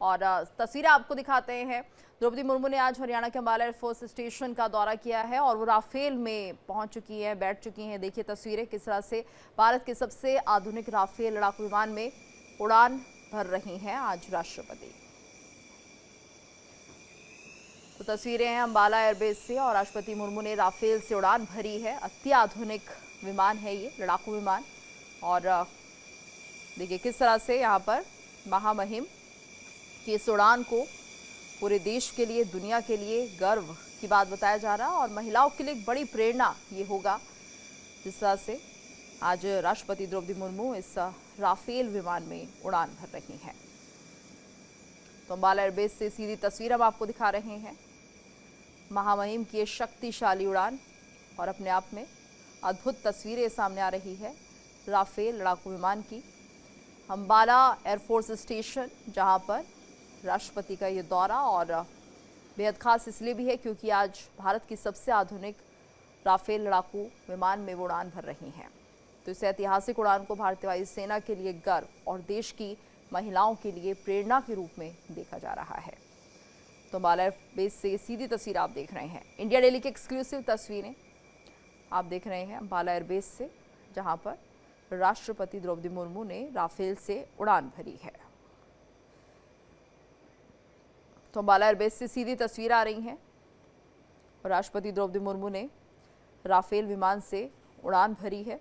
और तस्वीरें आपको दिखाते हैं। द्रौपदी मुर्मू ने आज हरियाणा के अंबाला एयरफोर्स स्टेशन का दौरा किया है और वो राफेल में पहुंच चुकी हैं, बैठ चुकी हैं। देखिए तस्वीरें किस तरह से भारत के सबसे आधुनिक राफेल लड़ाकू विमान में उड़ान भर रही हैं आज राष्ट्रपति। तो तस्वीरें हैं अंबाला एयरबेस से और राष्ट्रपति मुर्मू ने राफेल से उड़ान भरी है। अत्याधुनिक विमान है ये लड़ाकू विमान। और देखिए किस तरह से यहाँ पर महामहिम की इस उड़ान को पूरे देश के लिए, दुनिया के लिए गर्व की बात बताया जा रहा है और महिलाओं के लिए एक बड़ी प्रेरणा ये होगा जिस तरह से आज राष्ट्रपति द्रौपदी मुर्मू इस राफेल विमान में उड़ान भर रही हैं। तो अंबाला एयरबेस से सीधी तस्वीर हम आपको दिखा रहे हैं। महामहिम की ये शक्तिशाली उड़ान और अपने आप में अद्भुत तस्वीरें सामने आ रही है राफेल लड़ाकू विमान की। अंबाला एयरफोर्स स्टेशन जहां पर राष्ट्रपति का ये दौरा और बेहद खास इसलिए भी है क्योंकि आज भारत की सबसे आधुनिक राफेल लड़ाकू विमान में वो उड़ान भर रही हैं। तो इस ऐतिहासिक उड़ान को भारतीय वायुसेना के लिए गर्व और देश की महिलाओं के लिए प्रेरणा के रूप में देखा जा रहा है। तो अंबाला एयरबेस से सीधी तस्वीर आप देख रहे हैं। इंडिया डेली की एक्सक्लूसिव तस्वीरें आप देख रहे हैं अंबाला एयरबेस से, जहां पर राष्ट्रपति द्रौपदी मुर्मू ने राफेल से उड़ान भरी है। तो अंबाला एयरबेस से सीधी तस्वीर आ रही हैं और राष्ट्रपति द्रौपदी मुर्मू ने राफेल विमान से उड़ान भरी है।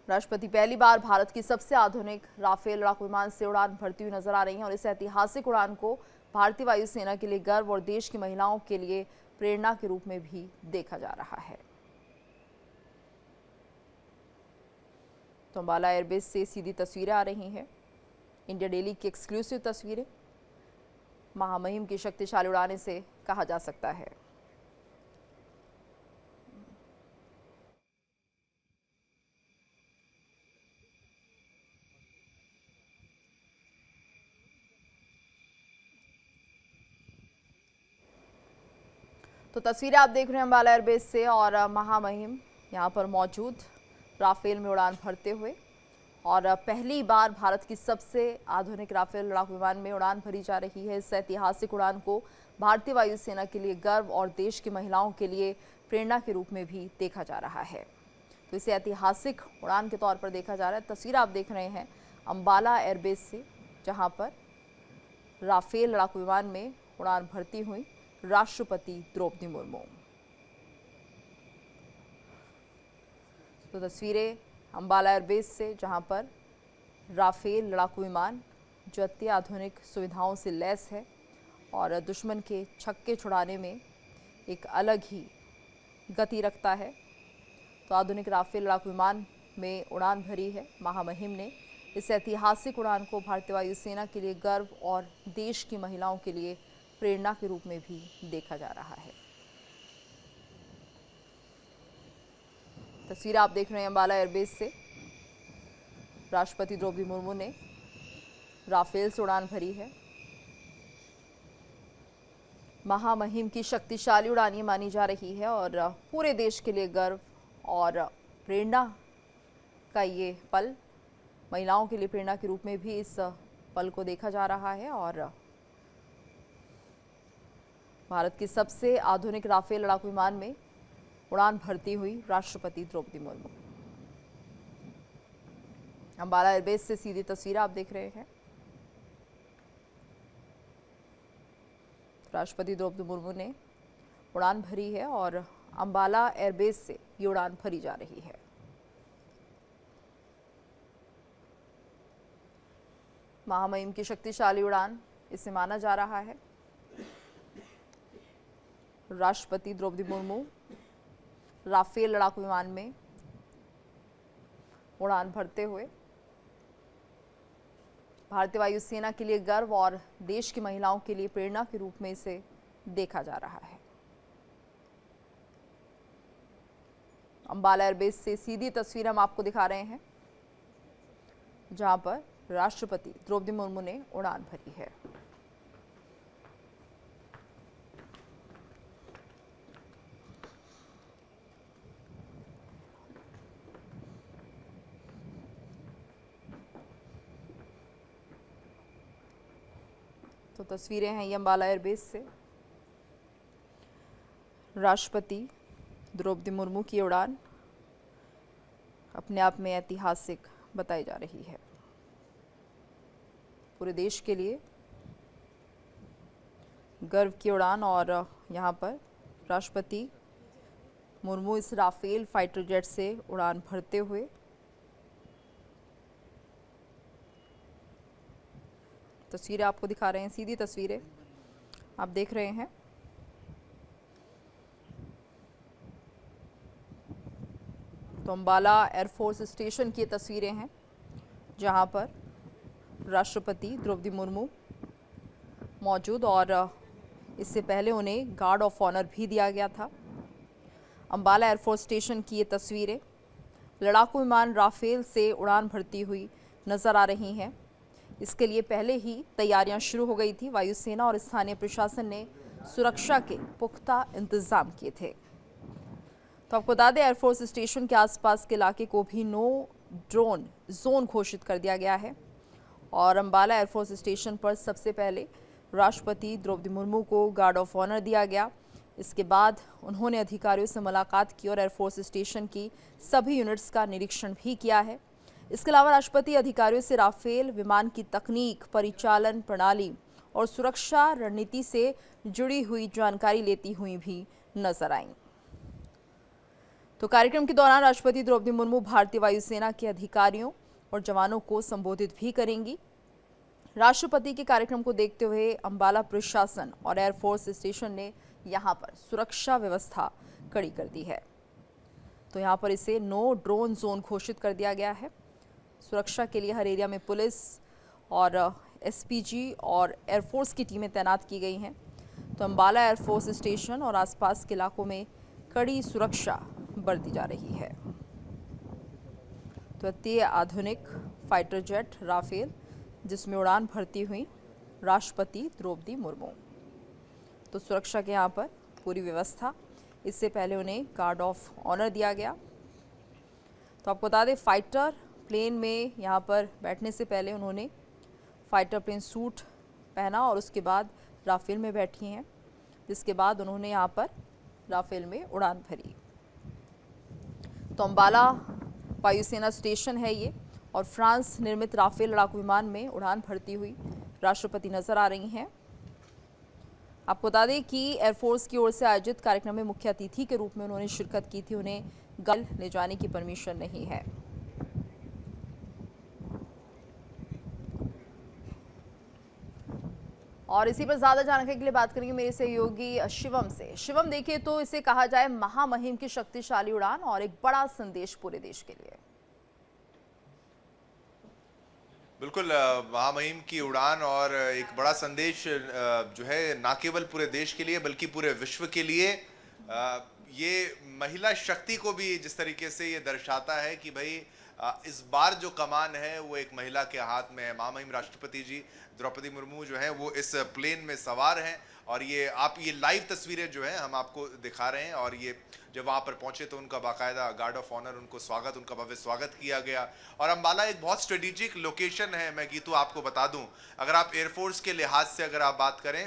राष्ट्रपति पहली बार भारत की सबसे आधुनिक राफेल लड़ाकू विमान से उड़ान भरती हुई नजर आ रही हैं और इस ऐतिहासिक उड़ान को भारतीय वायुसेना के लिए गर्व और देश की महिलाओं के लिए प्रेरणा के रूप में भी देखा जा रहा है। तो अंबाला एयरबेस से सीधी तस्वीरें आ रही हैं। इंडिया डेली की एक्सक्लूसिव तस्वीरें। महामहिम की शक्तिशाली उड़ान से कहा जा सकता है। तो तस्वीरें आप देख रहे हैं अंबाला एयरबेस से और महामहिम यहाँ पर मौजूद राफेल में उड़ान भरते हुए और पहली बार भारत की सबसे आधुनिक राफेल लड़ाकू विमान में उड़ान भरी जा रही है। इस ऐतिहासिक उड़ान को भारतीय वायुसेना के लिए गर्व और देश की महिलाओं के लिए प्रेरणा के रूप में भी देखा जा रहा है। तो इसे ऐतिहासिक उड़ान के तौर पर देखा जा रहा है। तस्वीर आप देख रहे हैं अंबाला एयरबेस से, जहां पर राफेल लड़ाकू विमान में उड़ान भरती हुई राष्ट्रपति द्रौपदी मुर्मू। तो तस्वीरें अंबाला एयरबेस से, जहां पर राफेल लड़ाकू विमान जो अत्याधुनिक सुविधाओं से लैस है और दुश्मन के छक्के छुड़ाने में एक अलग ही गति रखता है। तो आधुनिक राफेल लड़ाकू विमान में उड़ान भरी है महामहिम ने। इस ऐतिहासिक उड़ान को भारतीय वायुसेना के लिए गर्व और देश की महिलाओं के लिए प्रेरणा के रूप में भी देखा जा रहा है। तस्वीर आप देख रहे हैं अंबाला एयरबेस से। राष्ट्रपति द्रौपदी मुर्मू ने राफेल से उड़ान भरी है। महामहिम की शक्तिशाली उड़ान ये मानी जा रही है और पूरे देश के लिए गर्व और प्रेरणा का ये पल, महिलाओं के लिए प्रेरणा के रूप में भी इस पल को देखा जा रहा है। और भारत की सबसे आधुनिक राफेल लड़ाकू विमान में उड़ान भरती हुई राष्ट्रपति द्रौपदी मुर्मू। अंबाला एयरबेस से सीधी तस्वीर आप देख रहे हैं। राष्ट्रपति द्रौपदी मुर्मू ने उड़ान भरी है और अंबाला एयरबेस से ये उड़ान भरी जा रही है। महामहिम की शक्तिशाली उड़ान इसे माना जा रहा है। राष्ट्रपति द्रौपदी मुर्मू राफेल लड़ाकू विमान में उड़ान भरते हुए भारतीय वायुसेना के लिए गर्व और देश की महिलाओं के लिए प्रेरणा के रूप में इसे देखा जा रहा है। अंबाला एयरबेस से सीधी तस्वीर हम आपको दिखा रहे हैं, जहां पर राष्ट्रपति द्रौपदी मुर्मू ने उड़ान भरी है। तो तस्वीरें हैं ये अम्बाला एयरबेस से। राष्ट्रपति द्रौपदी मुर्मू की उड़ान अपने आप में ऐतिहासिक बताई जा रही है। पूरे देश के लिए गर्व की उड़ान, और यहाँ पर राष्ट्रपति मुर्मू इस राफेल फाइटर जेट से उड़ान भरते हुए तस्वीरें आपको दिखा रहे हैं, सीधी तस्वीरें आप देख रहे हैं। तो अम्बाला एयरफोर्स स्टेशन की तस्वीरें हैं जहां पर राष्ट्रपति द्रौपदी मुर्मू मौजूद, और इससे पहले उन्हें गार्ड ऑफ ऑनर भी दिया गया था। अम्बाला एयरफोर्स स्टेशन की ये तस्वीरें लड़ाकू विमान राफेल से उड़ान भरती हुई नजर आ रही हैं। इसके लिए पहले ही तैयारियां शुरू हो गई थी। वायुसेना और स्थानीय प्रशासन ने सुरक्षा के पुख्ता इंतजाम किए थे। तो आपको बता दें, एयरफोर्स स्टेशन के आसपास के इलाके को भी नो ड्रोन जोन घोषित कर दिया गया है। और अम्बाला एयरफोर्स स्टेशन पर सबसे पहले राष्ट्रपति द्रौपदी मुर्मू को गार्ड ऑफ ऑनर दिया गया। इसके बाद उन्होंने अधिकारियों से मुलाकात की और एयरफोर्स स्टेशन की सभी यूनिट्स का निरीक्षण भी किया है। इसके अलावा राष्ट्रपति अधिकारियों से राफेल विमान की तकनीक, परिचालन प्रणाली और सुरक्षा रणनीति से जुड़ी हुई जानकारी लेती हुई भी नजर आईं। तो कार्यक्रम के दौरान राष्ट्रपति द्रौपदी मुर्मू भारतीय वायुसेना के अधिकारियों और जवानों को संबोधित भी करेंगी। राष्ट्रपति के कार्यक्रम को देखते हुए अम्बाला प्रशासन और एयरफोर्स स्टेशन ने यहां पर सुरक्षा व्यवस्था कड़ी कर दी है। तो यहां पर इसे नो ड्रोन जोन घोषित कर दिया गया है। सुरक्षा के लिए हर एरिया में पुलिस और एसपीजी और एयरफोर्स की टीमें तैनात की गई हैं। तो अम्बाला एयरफोर्स स्टेशन और आसपास के इलाकों में कड़ी सुरक्षा बरती जा रही है। तो अति आधुनिक फाइटर जेट राफेल जिसमें उड़ान भरती हुई राष्ट्रपति द्रौपदी मुर्मू। तो सुरक्षा के यहाँ पर पूरी व्यवस्था। इससे पहले उन्हें गार्ड ऑफ ऑनर दिया गया। तो आपको बता दें, फाइटर प्लेन में यहाँ पर बैठने से पहले उन्होंने फाइटर प्लेन सूट पहना और उसके बाद राफेल में बैठी हैं, जिसके बाद उन्होंने यहाँ पर राफेल में उड़ान भरी। तो अम्बाला वायुसेना स्टेशन है ये, और फ्रांस निर्मित राफेल लड़ाकू विमान में उड़ान भरती हुई राष्ट्रपति नजर आ रही हैं। आपको बता दें कि एयरफोर्स की ओर से आयोजित कार्यक्रम में मुख्य अतिथि के रूप में उन्होंने शिरकत की थी। उन्हें गल ले जाने की परमिशन नहीं है। और इसी पर ज्यादा जानकारी के लिए बात करेंगे मेरे सहयोगी शिवम से। शिवम, देखिए तो इसे कहा जाए महामहिम की शक्तिशाली उड़ान और एक बड़ा संदेश पूरे देश के लिए। बिल्कुल, महामहिम की उड़ान और एक बड़ा संदेश जो है ना केवल पूरे देश के लिए बल्कि पूरे विश्व के लिए। ये महिला शक्ति को भी जिस तरीके से ये दर्शाता है कि भाई इस बार जो कमान है वो एक महिला के हाथ में है। महामहिम राष्ट्रपति जी द्रौपदी मुर्मू जो है वो इस प्लेन में सवार हैं, और ये लाइव तस्वीरें जो है हम आपको दिखा रहे हैं। और ये जब वहाँ पर पहुंचे तो उनका बाकायदा गार्ड ऑफ ऑनर उनका भव्य स्वागत किया गया। और अम्बाला एक बहुत स्ट्रेटेजिक लोकेशन है। मैं गीतू आपको बता दूं, अगर आप एयरफोर्स के लिहाज से अगर आप बात करें,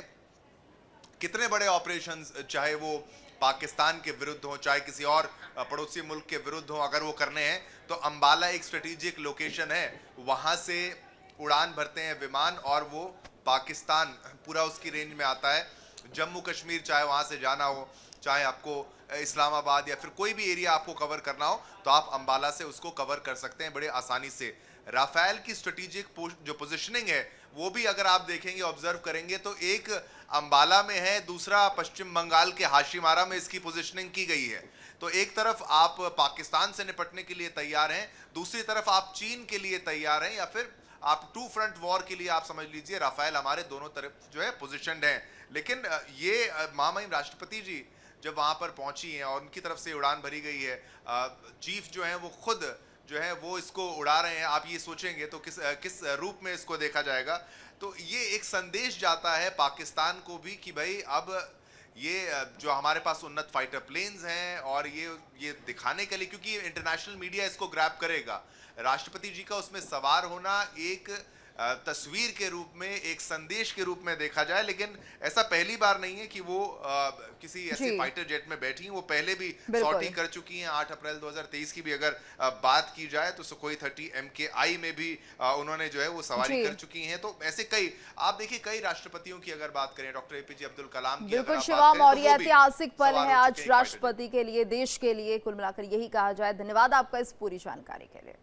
कितने बड़े ऑपरेशंस चाहे वो पाकिस्तान के विरुद्ध हो, चाहे किसी और पड़ोसी मुल्क के विरुद्ध हो, अगर वो करने हैं तो अम्बाला एक स्ट्रेटेजिक लोकेशन है। वहाँ से उड़ान भरते हैं विमान और वो पाकिस्तान पूरा उसकी रेंज में आता है। जम्मू कश्मीर चाहे वहाँ से जाना हो, चाहे आपको इस्लामाबाद या फिर कोई भी एरिया आपको कवर करना हो, तो आप अम्बाला से उसको कवर कर सकते हैं बड़े आसानी से। राफेल की स्ट्रेटेजिक जो पोजीशनिंग है वो भी अगर आप देखेंगे, ऑब्जर्व करेंगे, तो एक अम्बाला में है, दूसरा पश्चिम बंगाल के हाशिमारा में इसकी पोजीशनिंग की गई है। तो एक तरफ आप पाकिस्तान से निपटने के लिए तैयार हैं, दूसरी तरफ आप चीन के लिए तैयार हैं, या फिर आप टू फ्रंट वॉर के लिए आप समझ लीजिए राफेल हमारे दोनों तरफ जो है पोजीशनड है। लेकिन ये महामहिम राष्ट्रपति जी जब वहां पर पहुंची हैं और उनकी तरफ से उड़ान भरी गई है, चीफ जो है वो खुद जो है वो इसको उड़ा रहे हैं। आप ये सोचेंगे तो किस रूप में इसको देखा जाएगा, तो ये एक संदेश जाता है पाकिस्तान को भी कि भाई अब ये जो हमारे पास उन्नत फाइटर प्लेन्स हैं, और ये दिखाने के लिए, क्योंकि इंटरनेशनल मीडिया इसको ग्रैब करेगा, राष्ट्रपति जी का उसमें सवार होना एक तस्वीर के रूप में, एक संदेश के रूप में देखा जाए। लेकिन ऐसा पहली बार नहीं है कि वो किसी ऐसे जी। फाइटर जेट में बैठी हैं। वो पहले भी बिल्कुल। सॉर्टी कर चुकी हैं। 8 अप्रैल 2023 की भी अगर बात की जाए तो सुखोई 30 MKI में भी उन्होंने जो है वो सवारी जी। कर चुकी हैं। तो ऐसे कई, आप देखिए, कई राष्ट्रपतियों की अगर बात करें, डॉक्टर APJ अब्दुल कलाम की अगर बिल्कुल आप बात शिवम, करें, और तो ये वो भी ऐतिहासिक पल सवार है हो आज चुके हैं एक फाइटर जेट। राष्ट्रपति के लिए, देश के लिए, कुल मिलाकर यही कहा जाए। धन्यवाद आपका इस पूरी जानकारी के लिए।